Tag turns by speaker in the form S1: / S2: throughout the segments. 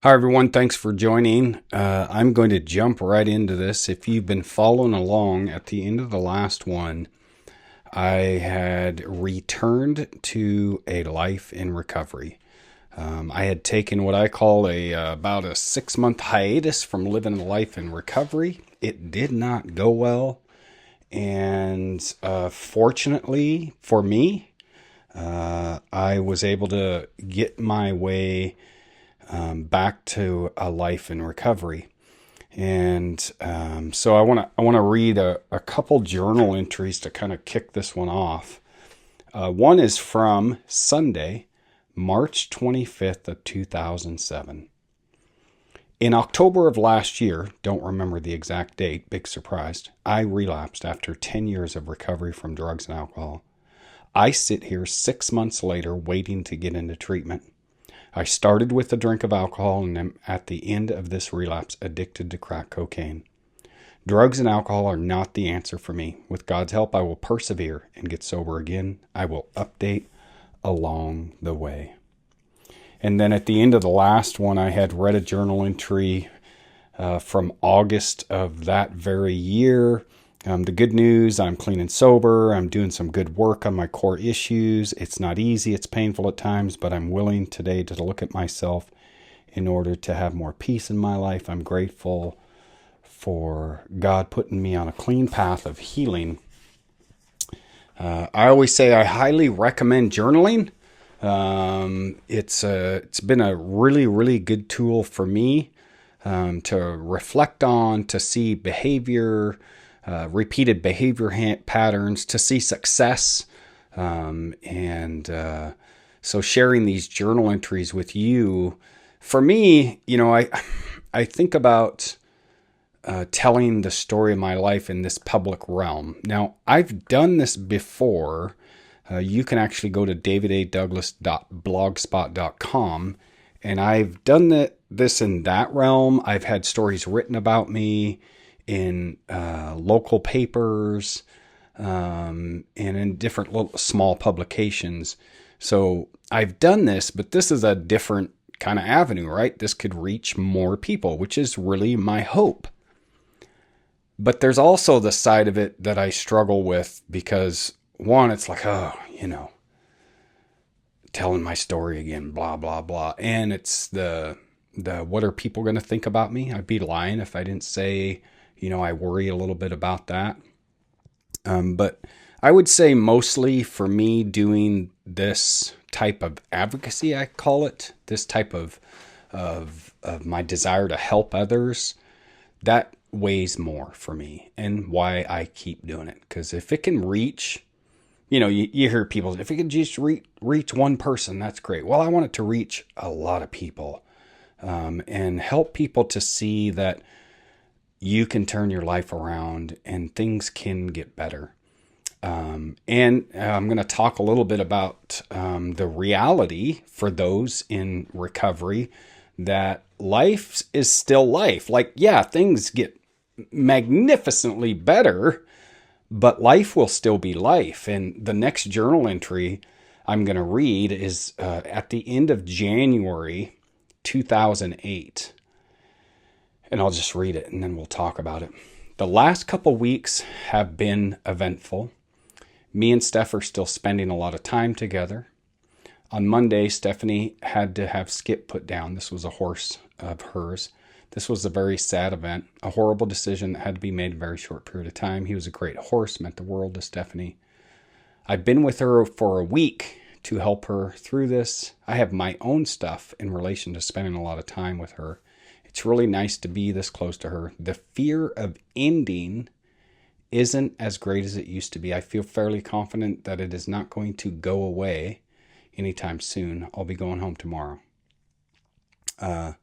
S1: Hi, everyone. Thanks for joining. I'm going to jump right into this. If you've been following along at the end of the last one, I had returned to a life in recovery. I had taken what I call about a 6-month hiatus from living a life in recovery. It did not go well. And fortunately for me, I was able to get my way back to a life in recovery. And so I want to read a couple journal entries to kind of kick this one off. One is from Sunday, March 25th of 2007. In October of last year, don't remember the exact date, big surprise, I relapsed after 10 years of recovery from drugs and alcohol. I sit here 6 months later waiting to get into treatment. I started with a drink of alcohol and am at the end of this relapse addicted to crack cocaine. Drugs and alcohol are not the answer for me. With God's help, I will persevere and get sober again. I will update along the way. And then at the end of the last one, I had read a journal entry from August of that very year. The good news, I'm clean and sober. I'm doing some good work on my core issues. It's not easy. It's painful at times, but I'm willing today to look at myself in order to have more peace in my life. I'm grateful for God putting me on a clean path of healing. I always say I highly recommend journaling. It's been a really, really good tool for me to reflect on, to see behavior, repeated behavior patterns, to see success. So sharing these journal entries with you, for me, I think about telling the story of my life in this public realm. Now, I've done this before. You can actually go to davidadouglas.blogspot.com, and I've done this in that realm. I've had stories written about me in local papers and in different little small publications. So I've done this, but this is a different kind of avenue, right? This could reach more people, which is really my hope. But there's also the side of it that I struggle with because, one, it's like, telling my story again, blah, blah, blah. And it's the what are people going to think about me? I'd be lying if I didn't say, I worry a little bit about that. But I would say mostly for me doing this type of advocacy, I call it, this type of my desire to help others, that weighs more for me and why I keep doing it. Because if it can reach, you hear people, if it can just reach one person, that's great. Well, I want it to reach a lot of people and help people to see that you can turn your life around and things can get better. And I'm going to talk a little bit about the reality for those in recovery that life is still life. Like, yeah, things get magnificently better, but life will still be life. And the next journal entry I'm going to read is at the end of January 2008. And I'll just read it and then we'll talk about it. The last couple weeks have been eventful. Me and Steph are still spending a lot of time together. On Monday, Stephanie had to have Skip put down. This was a horse of hers. This was a very sad event, a horrible decision that had to be made in a very short period of time. He was a great horse, meant the world to Stephanie. I've been with her for a week to help her through this. I have my own stuff in relation to spending a lot of time with her. It's really nice to be this close to her. The fear of ending isn't as great as it used to be. I feel fairly confident that it is not going to go away anytime soon. I'll be going home tomorrow. And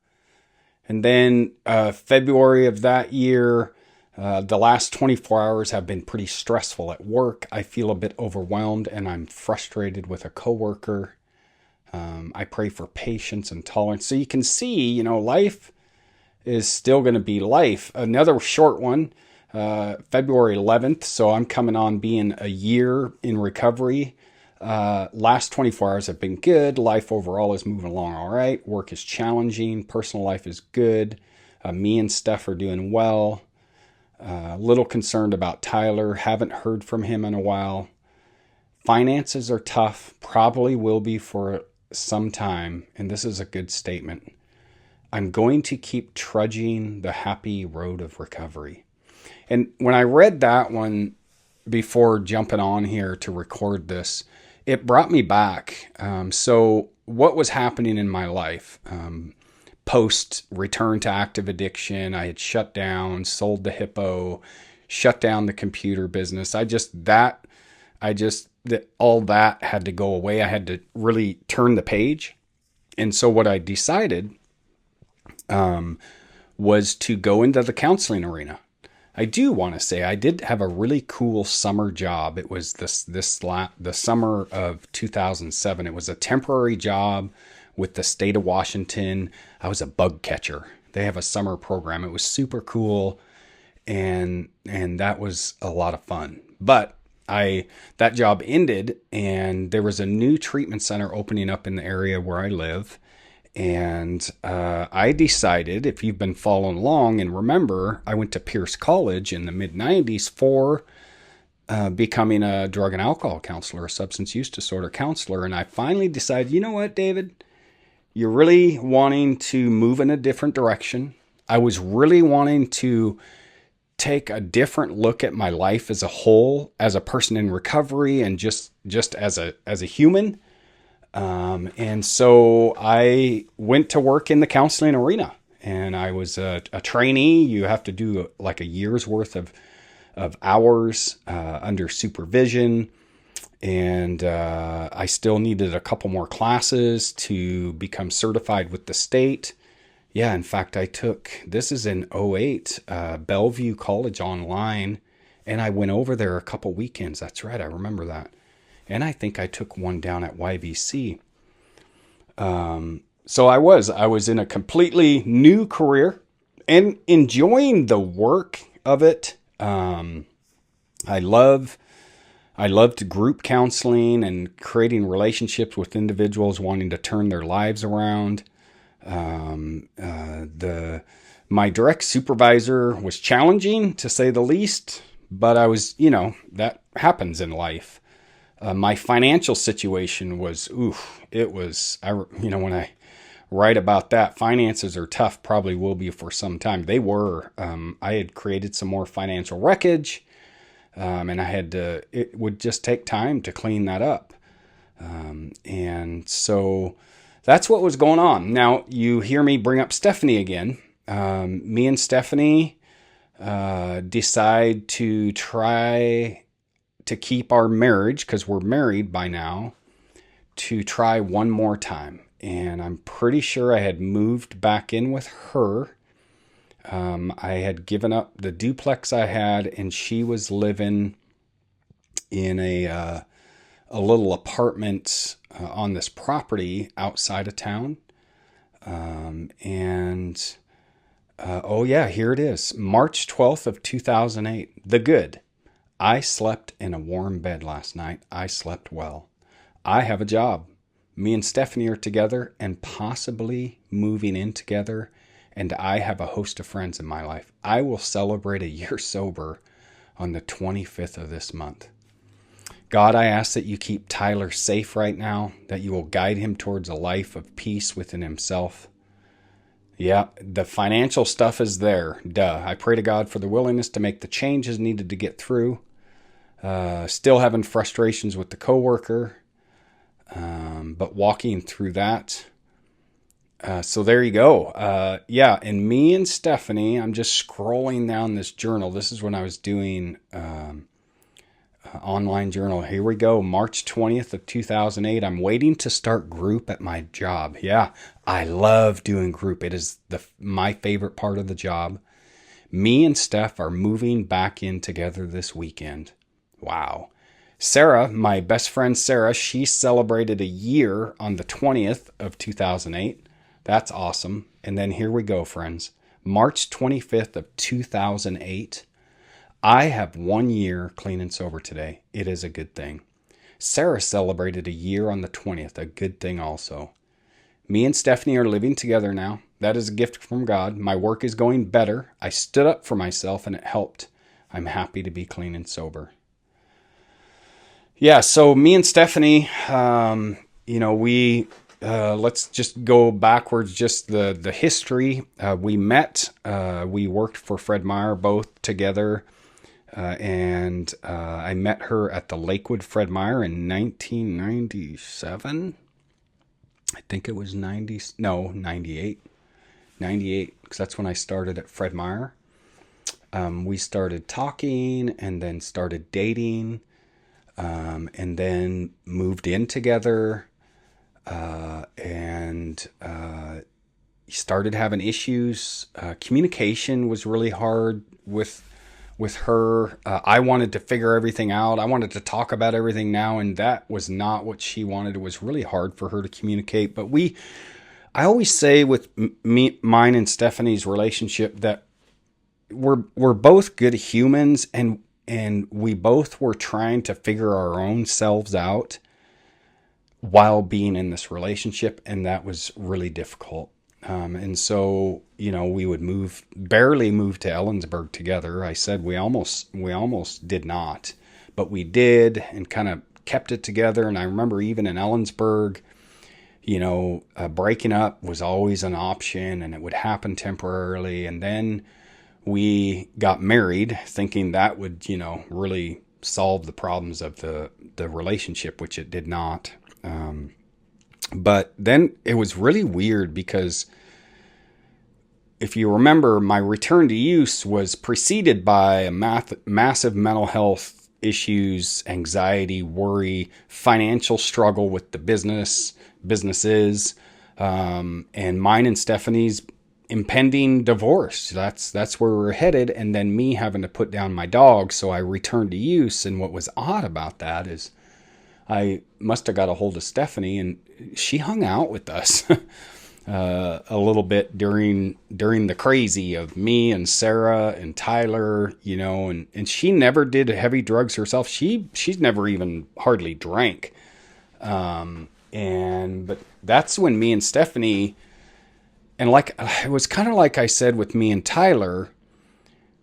S1: then February of that year, the last 24 hours have been pretty stressful at work. I feel a bit overwhelmed and I'm frustrated with a coworker. I pray for patience and tolerance. So you can see, life is still going to be life. Another short one, February 11th. So I'm coming on being a year in recovery. Last 24 hours have been good. Life overall is moving along all right. Work is challenging. Personal life is good. Me and Steph are doing well. A little concerned about Tyler. Haven't heard from him in a while. Finances are tough. Probably will be for some time. And this is a good statement. I'm going to keep trudging the happy road of recovery. And when I read that one before jumping on here to record this, it brought me back. So what was happening in my life? Post return to active addiction, I had shut down, sold the Hippo, shut down the computer business. All that had to go away. I had to really turn the page. And so what I decided was to go into the counseling arena. I do want to say I did have a really cool summer job. It was the summer of 2007. It was a temporary job with the state of Washington. I was a bug catcher. They have a summer program. It was super cool, and that was a lot of fun. But that job ended, and there was a new treatment center opening up in the area where I live. And I decided, if you've been following along and remember, I went to Pierce College in the mid-90s for becoming a drug and alcohol counselor, a substance use disorder counselor. And I finally decided, you know what, David? You're really wanting to move in a different direction. I was really wanting to take a different look at my life as a whole, as a person in recovery, and just as a human. And so I went to work in the counseling arena, and I was a trainee. You have to do like a year's worth of hours under supervision. And I still needed a couple more classes to become certified with the state. Yeah, in fact, this is in 2008, Bellevue College Online, and I went over there a couple weekends. That's right, I remember that. And I think I took one down at YVC. So I was in a completely new career and enjoying the work of it. I loved group counseling and creating relationships with individuals wanting to turn their lives around. My direct supervisor was challenging, to say the least, but I was, that happens in life. My financial situation was, when I write about that, finances are tough, probably will be for some time. They were. I had created some more financial wreckage, and it would just take time to clean that up. And so that's what was going on. Now, you hear me bring up Stephanie again. Me and Stephanie decide to try to keep our marriage, because we're married by now, to try one more time. And I'm pretty sure I had moved back in with her. I had given up the duplex I had, and she was living in a little apartment on this property outside of town. Here it is. March 12th of 2008. The good. I slept in a warm bed last night. I slept well. I have a job. Me and Stephanie are together and possibly moving in together. And I have a host of friends in my life. I will celebrate a year sober on the 25th of this month. God, I ask that you keep Tyler safe right now, that you will guide him towards a life of peace within himself. Yeah, the financial stuff is there. Duh. I pray to God for the willingness to make the changes needed to get through. Still having frustrations with the coworker, but walking through that. So there you go. And me and Stephanie, I'm just scrolling down this journal. This is when I was doing online journal. Here we go. March 20th of 2008. I'm waiting to start group at my job. Yeah, I love doing group. It is my favorite part of the job. Me and Steph are moving back in together this weekend. Wow. Sarah, my best friend Sarah, she celebrated a year on the 20th of 2008. That's awesome. And then here we go, friends. March 25th of 2008. I have 1 year clean and sober today. It is a good thing. Sarah celebrated a year on the 20th, a good thing also. Me and Stephanie are living together now. That is a gift from God. My work is going better. I stood up for myself and it helped. I'm happy to be clean and sober. Yeah, so me and Stephanie, we let's just go backwards, just the history. We met, we worked for Fred Meyer both together, and I met her at the Lakewood Fred Meyer in 1997. I think it was 98. 98, because that's when I started at Fred Meyer. We started talking and then started dating, and then moved in together, and started having issues. Communication was really hard with her. I wanted to figure everything out. I wanted to talk about everything now, and that was not what she wanted. It was really hard for her to communicate. But I always say with mine and Stephanie's relationship that we're both good humans, and we both were trying to figure our own selves out while being in this relationship, and that was really difficult. And so, we would barely move to Ellensburg together. I said we almost did not, but we did, and kind of kept it together. And I remember even in Ellensburg, breaking up was always an option, and it would happen temporarily. And then we got married thinking that would, really solve the problems of the relationship, which it did not. But then it was really weird because if you remember, my return to use was preceded by a massive mental health issues, anxiety, worry, financial struggle with the businesses, and mine and Stephanie's impending divorce. That's where we're headed. And then me having to put down my dog. So I returned to use. And what was odd about that is I must have got a hold of Stephanie, and she hung out with us a little bit during the crazy of me and Sarah and Tyler, and she never did heavy drugs herself. She's never even hardly drank. But that's when me and Stephanie, and it was kind of like I said with me and Tyler,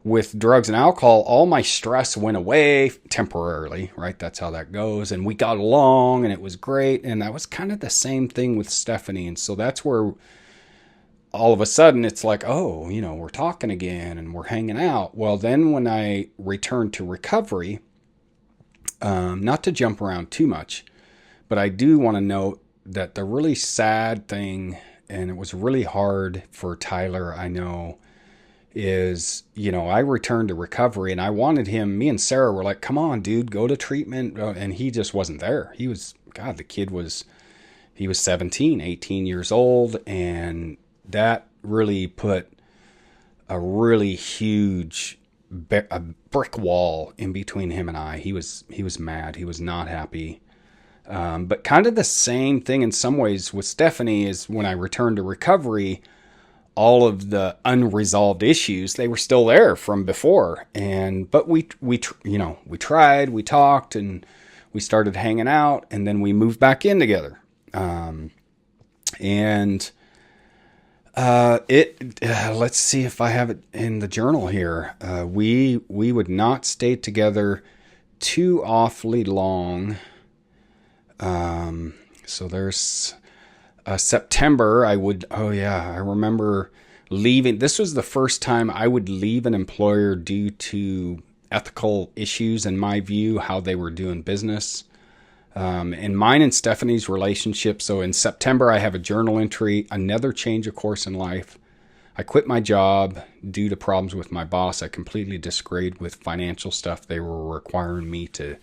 S1: with drugs and alcohol, all my stress went away temporarily, right? That's how that goes. And we got along and it was great. And that was kind of the same thing with Stephanie. And so that's where all of a sudden it's like, oh, we're talking again and we're hanging out. Well, then when I returned to recovery, not to jump around too much, but I do want to note that the really sad thing, and it was really hard for Tyler, I know, is, I returned to recovery and I wanted him, me and Sarah were like, come on, dude, go to treatment. And he just wasn't there. He was 17, 18 years old. And that really put a really huge a brick wall in between him and I. He was mad. He was not happy. But kind of the same thing in some ways with Stephanie is when I returned to recovery, all of the unresolved issues, they were still there from before. But we tried, we talked, and we started hanging out, and then we moved back in together. Let's see if I have it in the journal here. We would not stay together too awfully long. So there's September, I remember leaving. This was the first time I would leave an employer due to ethical issues, in my view, how they were doing business. And mine and Stephanie's relationship. So in September, I have a journal entry, another change of course in life. I quit my job due to problems with my boss. I completely disagreed with financial stuff they were requiring me to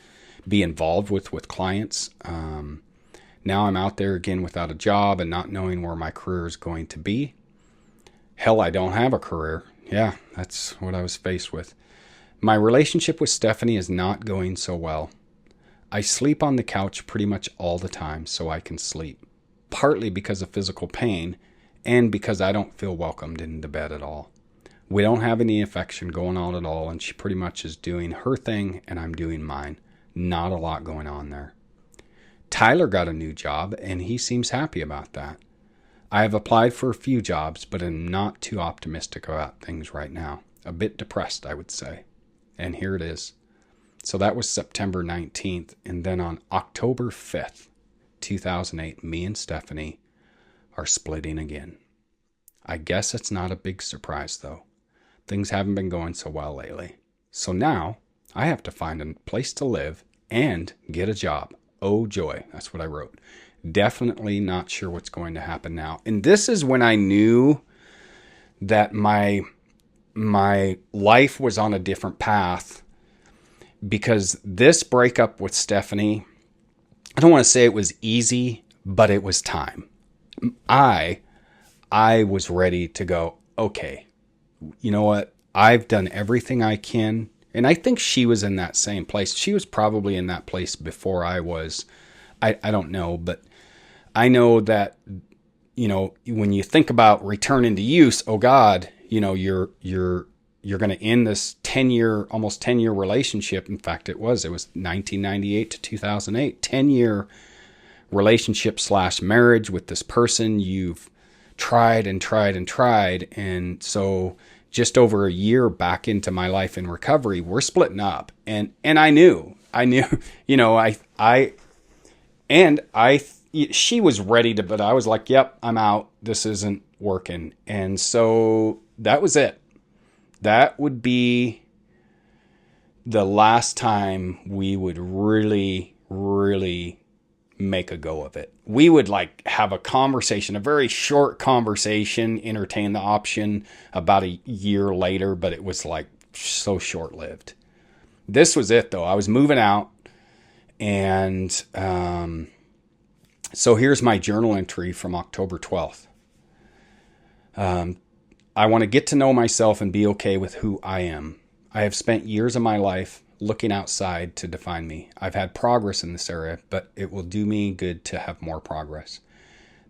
S1: be involved with clients. Now I'm out there again without a job and not knowing where my career is going to be. Hell, I don't have a career. Yeah, that's what I was faced with. My relationship with Stephanie is not going so well. I sleep on the couch pretty much all the time so I can sleep, partly because of physical pain and because I don't feel welcomed in the bed at all. We don't have any affection going on at all, and she pretty much is doing her thing and I'm doing mine. Not a lot going on there. Tyler got a new job, and he seems happy about that. I have applied for a few jobs, but am not too optimistic about things right now. A bit depressed, I would say. And here it is. So that was September 19th. And then on October 5th, 2008, me and Stephanie are splitting again. I guess it's not a big surprise, though. Things haven't been going so well lately. So now I have to find a place to live and get a job. Oh, joy. That's what I wrote. Definitely not sure what's going to happen now. And this is when I knew that my life was on a different path, because this breakup with Stephanie, I don't want to say it was easy, but it was time. I was ready to go, okay, you know what? I've done everything I can. And I think she was in that same place. She was probably in that place before I was. I don't know, but I know that, when you think about returning to use, oh God, you're going to end this almost 10-year relationship. In fact, it was 1998 to 2008, 10-year relationship / marriage with this person you've tried and tried and tried. And so just over a year back into my life in recovery, we're splitting up. And I knew, she was ready to, but I was like, yep, I'm out. This isn't working. And so that was it. That would be the last time we would really, really make a go of it. We would have a conversation, a very short conversation, entertain the option about a year later, but it was so short-lived. This was it though. I was moving out, and so here's my journal entry from October 12th. I want to get to know myself and be okay with who I am. I have spent years of my life looking outside to define me. I've had progress in this area, but it will do me good to have more progress.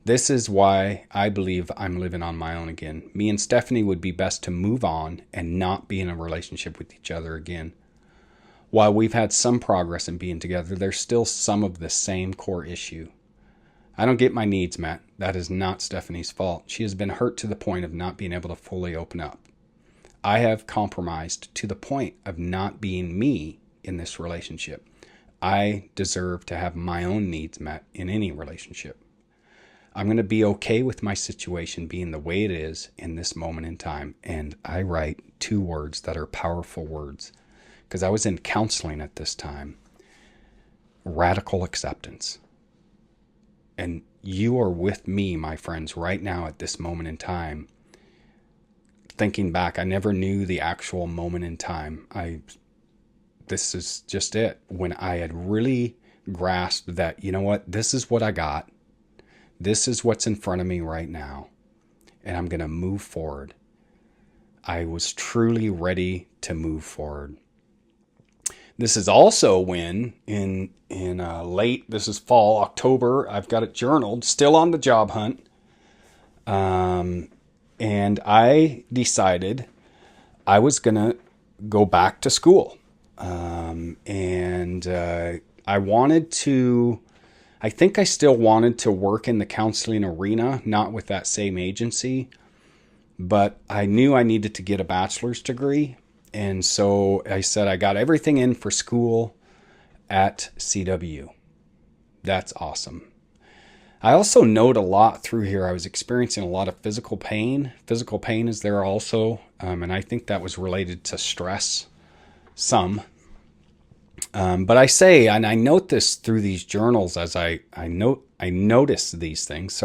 S1: This is why I believe I'm living on my own again. Me and Stephanie would be best to move on and not be in a relationship with each other again. While we've had some progress in being together, there's still some of the same core issue. I don't get my needs met. That is not Stephanie's fault. She has been hurt to the point of not being able to fully open up. I have compromised to the point of not being me in this relationship. I deserve to have my own needs met in any relationship. I'm going to be okay with my situation being the way it is in this moment in time. And I write 2 words that are powerful words, because I was in counseling at this time. Radical acceptance. And you are with me, my friends, right now at this moment in time. Thinking back, I never knew the actual moment in time. This is just it. When I had really grasped that, you know what, this is what I got. This is what's in front of me right now. And I'm going to move forward. I was truly ready to move forward. This is also when in this is fall, October, I've got it journaled, still on the job hunt. And I decided I was going to go back to school. I think I still wanted to work in the counseling arena, not with that same agency, but I knew I needed to get a bachelor's degree. And so I said, I got everything in for school at CW. That's awesome. I also note a lot through here. I was experiencing a lot of physical pain. Physical pain is there also. And I think that was related to stress, some. But I say, and I note this through these journals as I notice these things,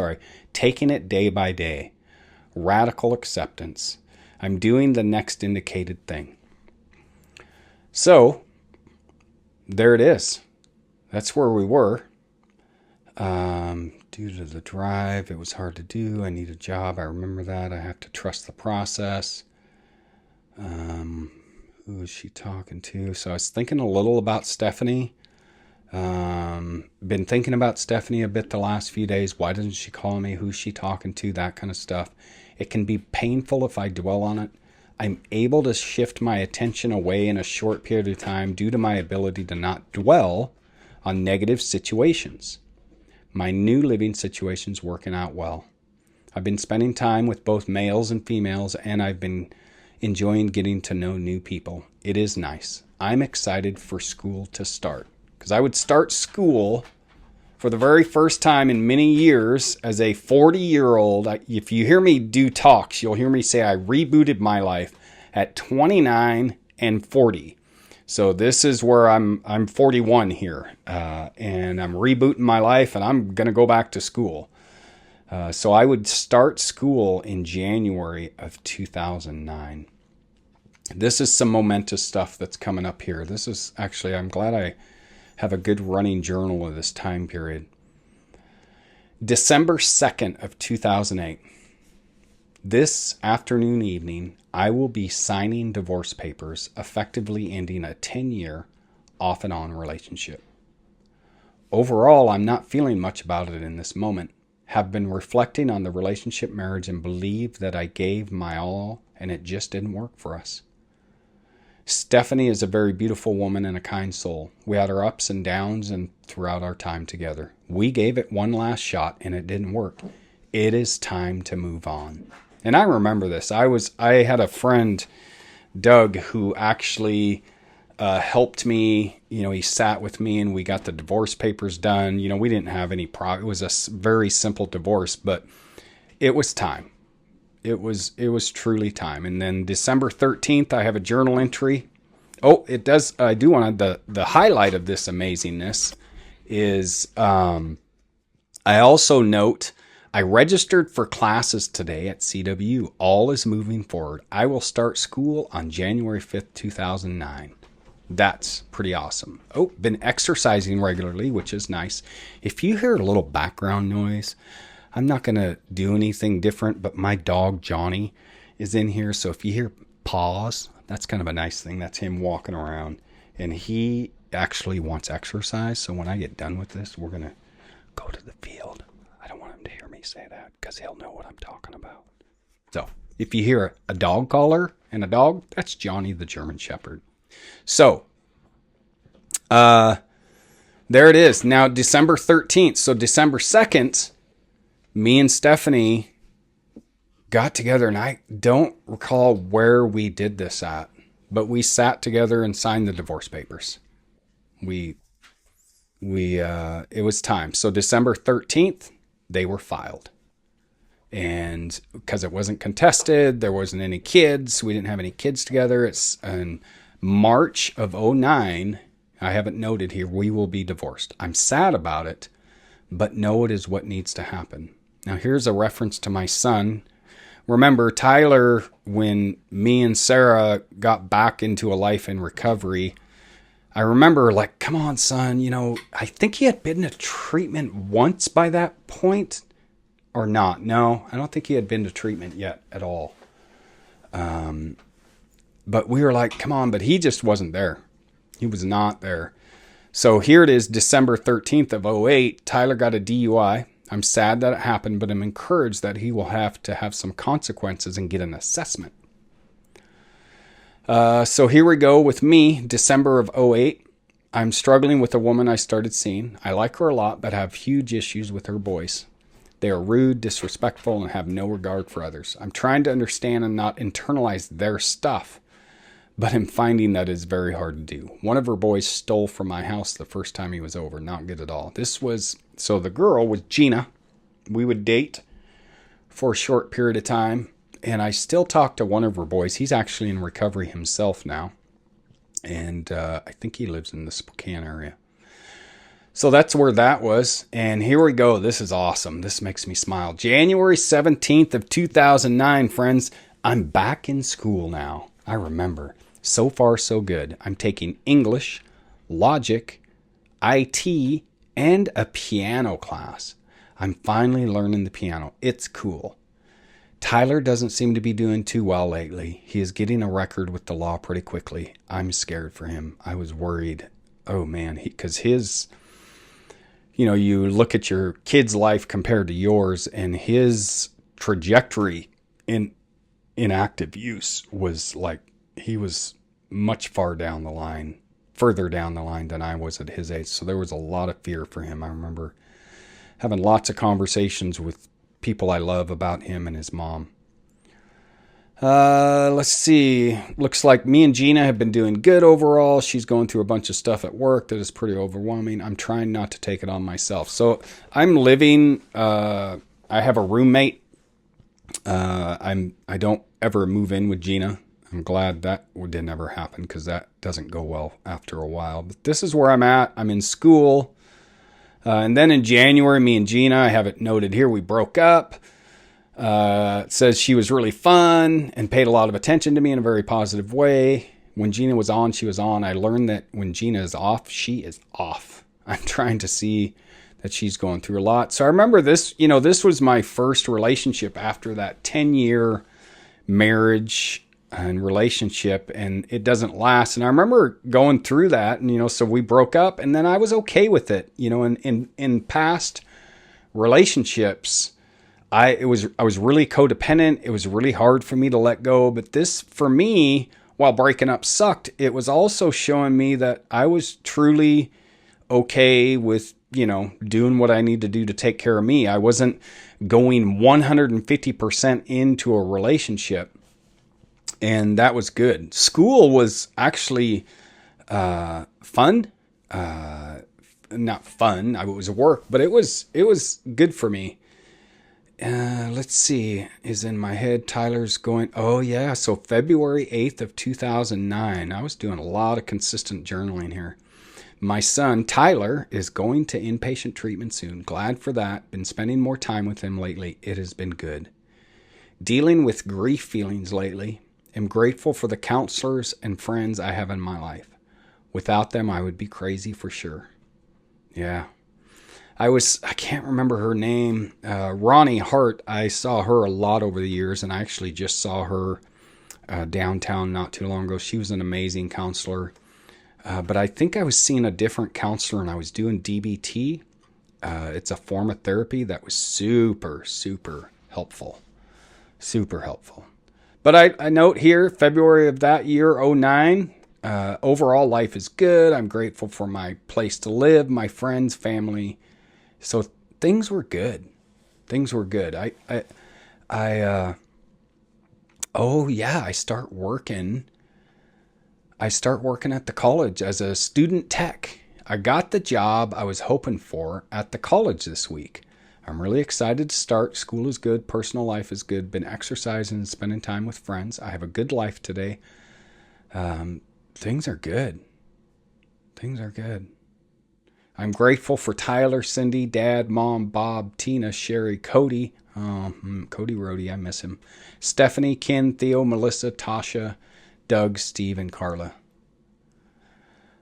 S1: taking it day by day. Radical acceptance. I'm doing the next indicated thing. So, there it is. That's where we were. Due to the drive, it was hard to do. I need a job. I remember that. I have to trust the process. Who is she talking to? So I was thinking a little about Stephanie. Been thinking about Stephanie a bit the last few days. Why doesn't she call me? Who's she talking to? That kind of stuff. It can be painful if I dwell on it. I'm able to shift my attention away in a short period of time due to my ability to not dwell on negative situations. My new living situation's working out well. I've been spending time with both males and females, and I've been enjoying getting to know new people. It is nice. I'm excited for school to start, because I would start school for the very first time in many years as a 40-year-old. If you hear me do talks, you'll hear me say I rebooted my life at 29 and 40. So this is where I'm 41 here, and I'm rebooting my life, and I'm going to go back to school. So I would start school in January of 2009. This is some momentous stuff that's coming up here. This is actually, I'm glad I have a good running journal of this time period. December 2nd of 2008. This afternoon evening, I will be signing divorce papers, effectively ending a 10-year off and on relationship. Overall, I'm not feeling much about it in this moment. Have been reflecting on the relationship, marriage, and believe that I gave my all and it just didn't work for us. Stephanie is a very beautiful woman and a kind soul. We had our ups and downs and throughout our time together. We gave it one last shot and it didn't work. It is time to move on. And I remember this. I had a friend, Doug, who actually helped me. He sat with me and we got the divorce papers done. We didn't have any problem. It was a very simple divorce, but it was time. It was truly time. And then December 13th, I have a journal entry. Oh, it does. I do want to, the highlight of this amazingness is, I also note, I registered for classes today at CW. All is moving forward. I will start school on January 5th, 2009. That's pretty awesome. Oh, been exercising regularly, which is nice. If you hear a little background noise, I'm not going to do anything different, but my dog, Johnny, is in here. So if you hear paws, that's kind of a nice thing. That's him walking around. And he actually wants exercise. So when I get done with this, we're going to go to the field. I don't want him to hear me say that because he'll know what I'm talking about. So if you hear a dog collar and a dog, that's Johnny the German Shepherd. So there it is. Now, December 13th. So December 2nd, me and Stephanie got together, and I don't recall where we did this at, but we sat together and signed the divorce papers. It was time. So December 13th, they were filed. And because it wasn't contested, there wasn't any kids. We didn't have any kids together. It's in March of 2009. I haven't noted here, we will be divorced. I'm sad about it, but no, it is what needs to happen. Now, here's a reference to my son. Remember, Tyler, when me and Sarah got back into a life in recovery, I remember like, come on, son, I think he had been to treatment once by that point or not. No, I don't think he had been to treatment yet at all. But we were like, come on, but he just wasn't there. He was not there. So here it is, December 13th of 2008, Tyler got a DUI. I'm sad that it happened, but I'm encouraged that he will have to have some consequences and get an assessment. So here we go with me, December of 2008. I'm struggling with a woman I started seeing. I like her a lot, but have huge issues with her boys. They are rude, disrespectful, and have no regard for others. I'm trying to understand and not internalize their stuff, but I'm finding that is very hard to do. One of her boys stole from my house the first time he was over. Not good at all. So the girl was Gina. We would date for a short period of time, and I still talk to one of her boys. He's actually in recovery himself now, and I think he lives in the Spokane area. So that's where that was, and here we go. This is awesome. This makes me smile. January 17th of 2009, friends. I'm back in school now. I remember. So far, so good. I'm taking English, logic, IT, and a piano class. I'm finally learning the piano. It's cool. Tyler doesn't seem to be doing too well lately. He is getting a record with the law pretty quickly. I'm scared for him. I was worried. Oh man, because his, you look at your kid's life compared to yours, and his trajectory in active use was like, he was much further down the line than I was at his age. So there was a lot of fear for him. I remember having lots of conversations with people I love about him and his mom. Let's see. Looks like me and Gina have been doing good overall. She's going through a bunch of stuff at work that is pretty overwhelming. I'm trying not to take it on myself. So I'm living, I have a roommate. I don't ever move in with Gina. I'm glad that didn't ever happen because that doesn't go well after a while. But this is where I'm at. I'm in school. And then in January, me and Gina, I have it noted here, we broke up. It says she was really fun and paid a lot of attention to me in a very positive way. When Gina was on, she was on. I learned that when Gina is off, she is off. I'm trying to see that she's going through a lot. So I remember this, this was my first relationship after that 10-year marriage and relationship, and it doesn't last. And I remember going through that, and, so we broke up, and then I was okay with it. In past relationships, I was really codependent. It was really hard for me to let go. But this, for me, while breaking up sucked, it was also showing me that I was truly okay with, doing what I need to do to take care of me. I wasn't going 150% into a relationship. And that was good. School was actually fun. Not fun. It was work, but it was good for me. Let's see, is in my head. Tyler's going, oh yeah, so February 8th of 2009. I was doing a lot of consistent journaling here. My son, Tyler, is going to inpatient treatment soon. Glad for that. Been spending more time with him lately. It has been good. Dealing with grief feelings lately. Am grateful for the counselors and friends I have in my life. Without them, I would be crazy for sure. Yeah. I can't remember her name. Ronnie Hart, I saw her a lot over the years, and I actually just saw her downtown not too long ago. She was an amazing counselor. But I think I was seeing a different counselor, and I was doing DBT. It's a form of therapy that was super, super helpful. Super helpful. But I note here, February of that year, 2009, overall life is good. I'm grateful for my place to live, my friends, family. So things were good. Things were good. I start working at the college as a student tech. I got the job I was hoping for at the college this week. I'm really excited to start. School is good. Personal life is good. Been exercising and spending time with friends. I have a good life today. Things are good. Things are good. I'm grateful for Tyler, Cindy, Dad, Mom, Bob, Tina, Sherry, Cody. Cody Rohde, I miss him. Stephanie, Ken, Theo, Melissa, Tasha, Doug, Steve, and Carla.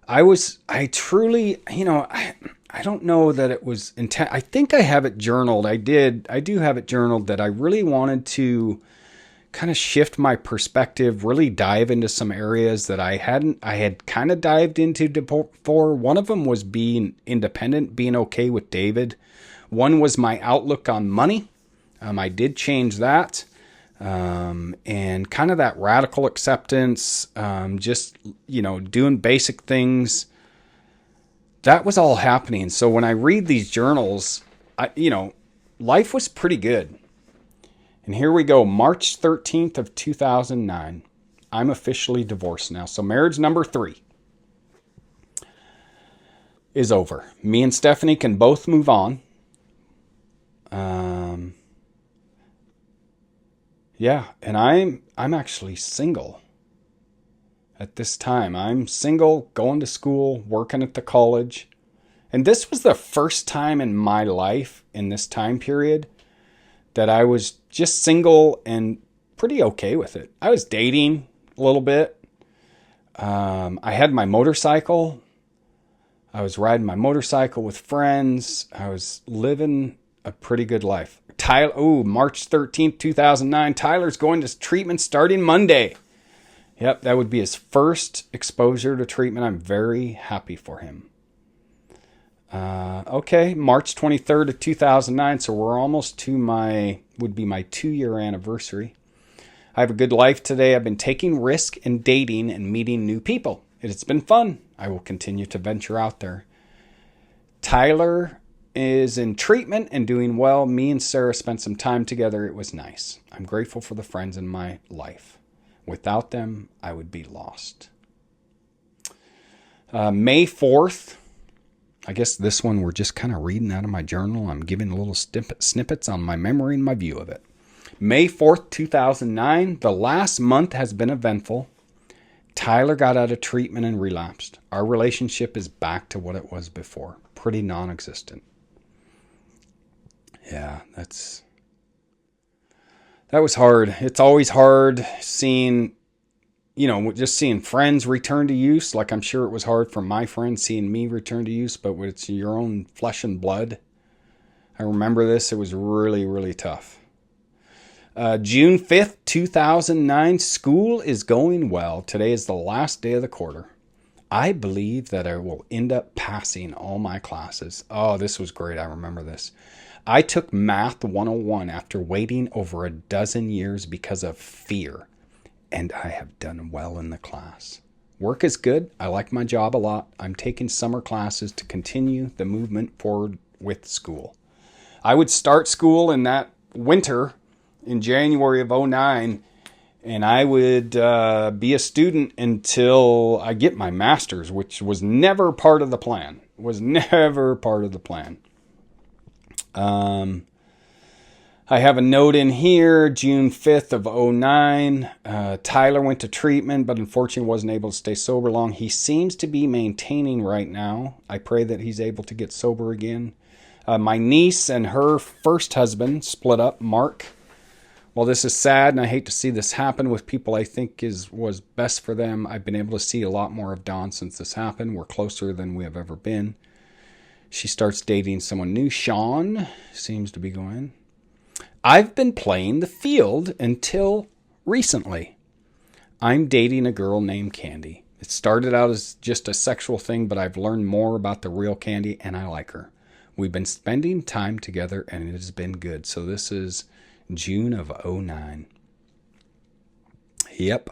S1: I truly, I don't know that it was intent. I think I have it journaled. I do have it journaled that I really wanted to kind of shift my perspective, really dive into some areas that I had kind of dived into before. One of them was being independent, being okay with David. One was my outlook on money. I did change that. And kind of that radical acceptance, just, doing basic things. That was all happening. So when I read these journals, life was pretty good. And here we go, March 13th of 2009. I'm officially divorced now. So marriage number 3 is over. Me and Stephanie can both move on. Yeah, and I'm actually single at this time. I'm single, going to school, working at the college. And this was the first time in my life in this time period that I was just single and pretty okay with it. I was dating a little bit. I had my motorcycle. I was riding my motorcycle with friends. I was living a pretty good life. March 13th, 2009. Tyler's going to treatment starting Monday. Yep, that would be his first exposure to treatment. I'm very happy for him. Okay, March 23rd of 2009. So we're almost to would be my 2-year anniversary. I have a good life today. I've been taking risk and dating and meeting new people. It's been fun. I will continue to venture out there. Tyler is in treatment and doing well. Me and Sarah spent some time together. It was nice. I'm grateful for the friends in my life. Without them, I would be lost. May 4th. I guess this one we're just kind of reading out of my journal. I'm giving little snippets on my memory and my view of it. May 4th, 2009. The last month has been eventful. Tyler got out of treatment and relapsed. Our relationship is back to what it was before. Pretty non-existent. Yeah, that was hard. It's always hard seeing, just seeing friends return to use. Like I'm sure it was hard for my friends seeing me return to use, but when it's your own flesh and blood. I remember this. It was really, really tough. June 5th, 2009. School is going well. Today is the last day of the quarter. I believe that I will end up passing all my classes. Oh, this was great. I remember this. I took Math 101 after waiting over a dozen years because of fear, and I have done well in the class. Work is good. I like my job a lot. I'm taking summer classes to continue the movement forward with school. I would start school in that winter in January of 2009, and I would be a student until I get my master's, which was never part of the plan. I have a note in here, June 5th of 2009. Tyler went to treatment, but unfortunately wasn't able to stay sober long. He seems to be maintaining right now. I pray that he's able to get sober again. My niece and her first husband split up, Mark. Well, this is sad, and I hate to see this happen with people I think was best for them. I've been able to see a lot more of Dawn since this happened. We're closer than we have ever been. She starts dating someone new. Sean seems to be going. I've been playing the field until recently. I'm dating a girl named Candy. It started out as just a sexual thing, but I've learned more about the real Candy, and I like her. We've been spending time together, and it has been good. So this is June of 2009. Yep.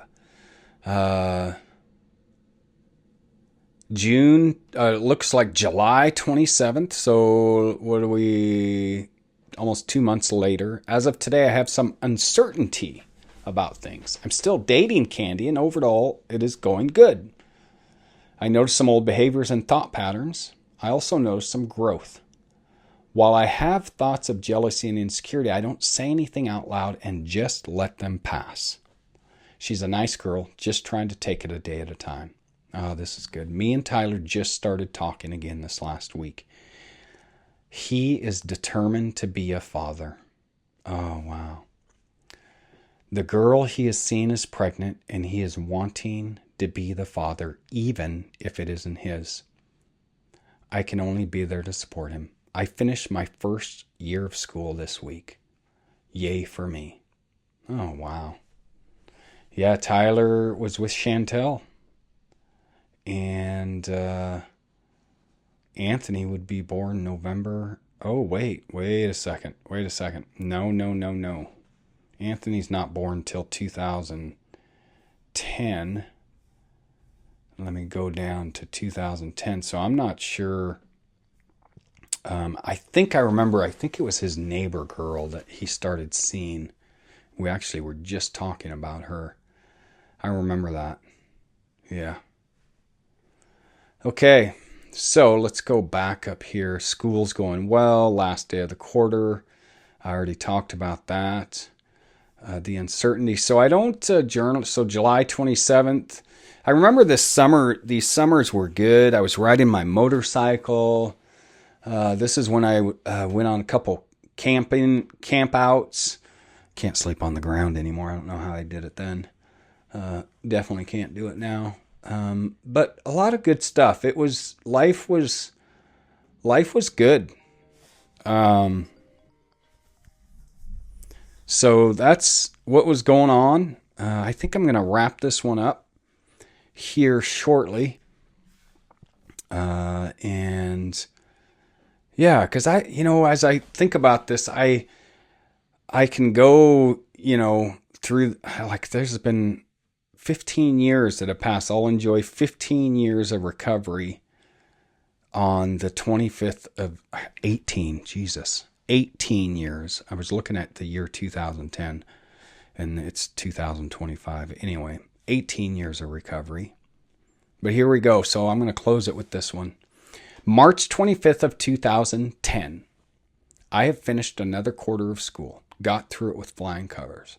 S1: June, looks like July 27th. So what are we? Almost 2 months later. As of today, I have some uncertainty about things. I'm still dating Candy, and overall, it is going good. I noticed some old behaviors and thought patterns. I also noticed some growth. While I have thoughts of jealousy and insecurity, I don't say anything out loud and just let them pass. She's a nice girl, just trying to take it a day at a time. Oh, this is good. Me and Tyler just started talking again this last week. He is determined to be a father. Oh, wow. The girl he is seeing is pregnant, and he is wanting to be the father, even if it isn't his. I can only be there to support him. I finished my first year of school this week. Yay for me. Oh, wow. Yeah, Tyler was with Chantel. And Anthony would be born November. Oh, wait a second. No. Anthony's not born till 2010. Let me go down to 2010. So I'm not sure. I think it was his neighbor girl that he started seeing. We actually were just talking about her. I remember that. Yeah. Okay, so let's go back up here. School's going well. Last day of the quarter. I already talked about that. The uncertainty. So I don't journal. So July 27th. I remember this summer. These summers were good. I was riding my motorcycle. This is when I went on a couple camp outs. Can't sleep on the ground anymore. I don't know how I did it then. Definitely can't do it now. But a lot of good stuff. Life was good. So that's what was going on. I think I'm going to wrap this one up here shortly. And yeah, because as I think about this, I can go, through, like, there's been 15 years that have passed. I'll enjoy 15 years of recovery on the 25th of 18 years. I was looking at the year 2010 and it's 2025. Anyway, 18 years of recovery. But here we go. So I'm going to close it with this one. March 25th of 2010. I have finished another quarter of school. Got through it with flying colors.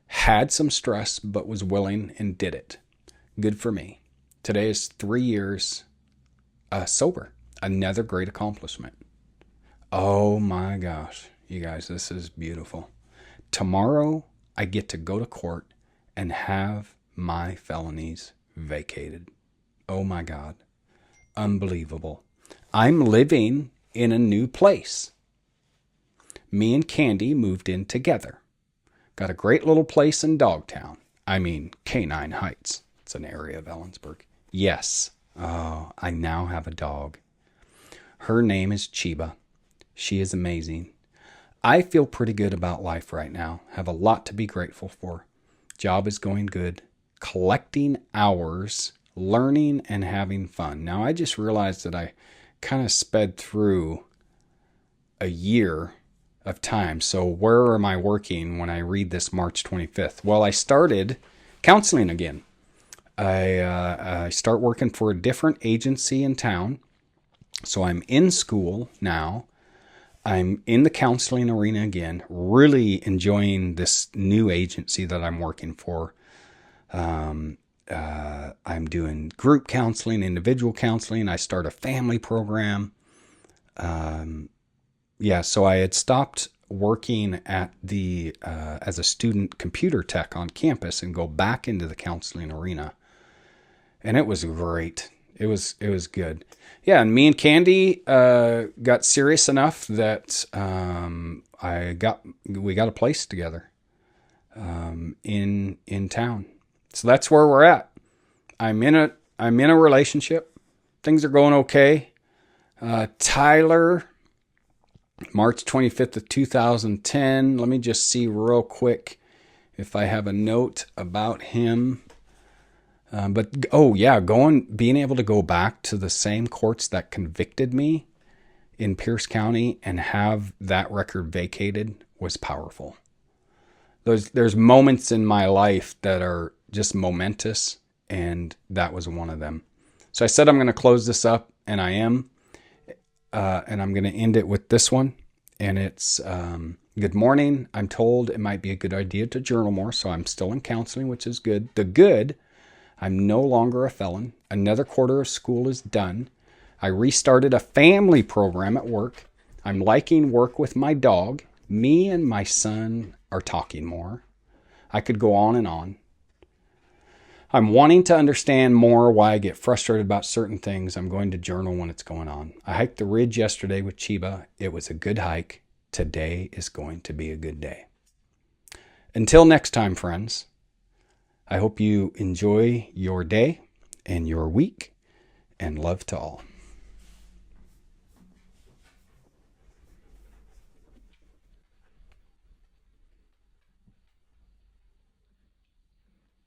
S1: Had some stress, but was willing and did it. Good for me. Today is 3 years sober. Another great accomplishment. Oh my gosh. You guys, this is beautiful. Tomorrow, I get to go to court and have my felonies vacated. Oh my God. Unbelievable. I'm living in a new place. Me and Candy moved in together. Got a great little place in Dogtown. I mean, Canine Heights. It's an area of Ellensburg. Yes. Oh, I now have a dog. Her name is Chiba. She is amazing. I feel pretty good about life right now. Have a lot to be grateful for. Job is going good. Collecting hours, learning and having fun. Now, I just realized that I kind of sped through a year of time. So where am I working when I read this March 25th? Well, I started counseling again. I start working for a different agency in town. So I'm in school now. I'm in the counseling arena again, really enjoying this new agency that I'm working for. I'm doing group counseling, individual counseling. I start a family program. So I had stopped working at the as a student computer tech on campus and go back into the counseling arena. And it was great. It was good. Yeah, and me and Candy got serious enough that we got a place together in town. So that's where we're at. I'm in a relationship. Things are going okay. Tyler, March 25th of 2010. Let me just see real quick if I have a note about him. Being able to go back to the same courts that convicted me in Pierce County and have that record vacated was powerful. There's moments in my life that are just momentous, and that was one of them. So I said I'm going to close this up, and I am. And I'm going to end it with this one. And it's, good morning. I'm told it might be a good idea to journal more, so I'm still in counseling, which is good. The good, I'm no longer a felon. Another quarter of school is done. I restarted a family program at work. I'm liking work with my dog. Me and my son are talking more. I could go on and on. I'm wanting to understand more why I get frustrated about certain things. I'm going to journal when it's going on. I hiked the ridge yesterday with Chiba. It was a good hike. Today is going to be a good day. Until next time, friends, I hope you enjoy your day and your week, and love to all.